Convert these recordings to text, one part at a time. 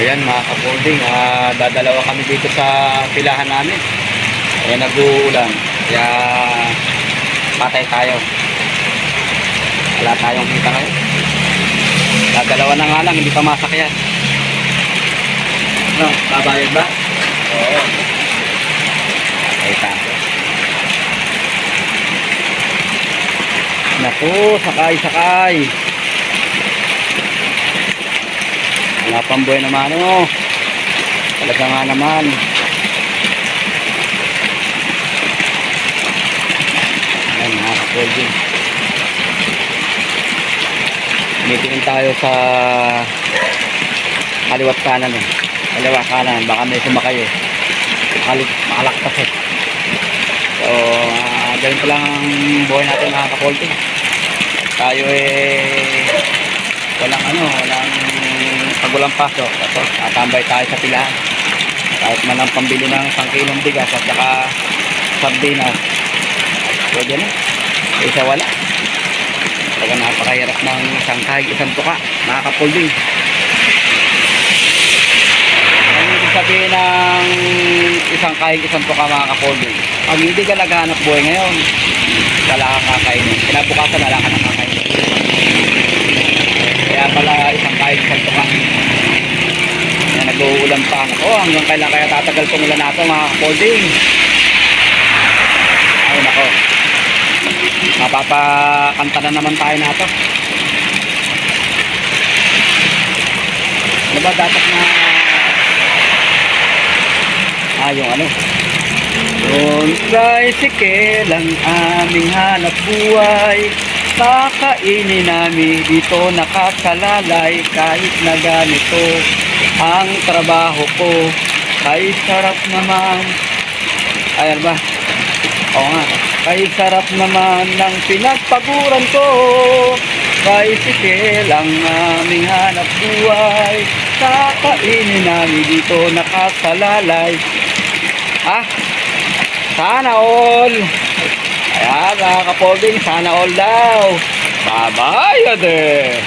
Ayan mga kapolding, dadalawa kami dito sa pilahan namin. Ayan, nag-uulan. Kaya patay tayo. Wala tayong kita ngayon. Dadalawa na nga lang, hindi pa masakyan. No, babayad ba? Oo. Patay tayo. Naku, sakay. Wala pang buhay naman, oh. Talaga nga naman. Ayan, mga kapolding. Tumitingin tayo sa kaliwat kanan, eh. Kaliwa kanan, baka may sumakay, eh. Makalaktas, eh. So, ganyan pa lang ang buhay natin, mga kapolding. Tayo, walang pag walang pasok, tapos tatambay tayo sa pilahan. Kahit man ang pambili ng 1 kilong bigas at saka sardinas, pwede na. Isa wala. Talaga napakahirap ng isang kahig, isang tuka, mga kapolding. Ang ibig sabihin ng isang kahig, isang tuka, mga kapolding, pag hindi ka naghahanap buhay ngayon, wala kang kakainin. Kinabukasan wala ka nang kakainin. Kaya pala isang kahig, isang tuka. Kaya nag-uulan pa. Oh, hanggang kailan kaya tatagal itong ulan natin, mga kapolding. Ay nako, mapapakanta na naman tayo na ito. Ano ba dapat na yung yung tricycle ang aming hanap buhay, kakainin namin dito nakasalalay. Kahit na ganito ang trabaho ko, ay sarap naman. Ayan ba? Oo nga. Ay sarap naman ng pinagpaguran ko, tricycle ang aming hanap buhay, kakainin namin dito nakasalalay. Sana all. Ayan mga kapolding, sana all daw. Babayad eh.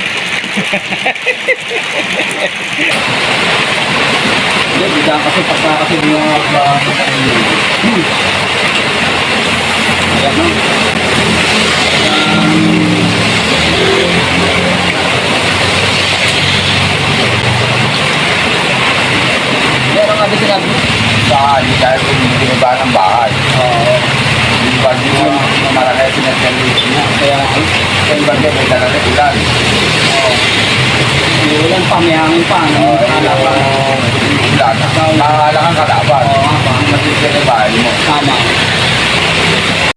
Hindi kasi pagka kasi mga ayan no. Meron nga din sinabi bahay, dahil kung biniba ng bahay. Oo. Biniba din mo marami pinag-service niya. Kaya iba din may talaga ulan. Oo. Ulan pa, may hangin pa. Ulan. Nakakala kang kalaban. Oo. Masisip yung bahay mo. Tama.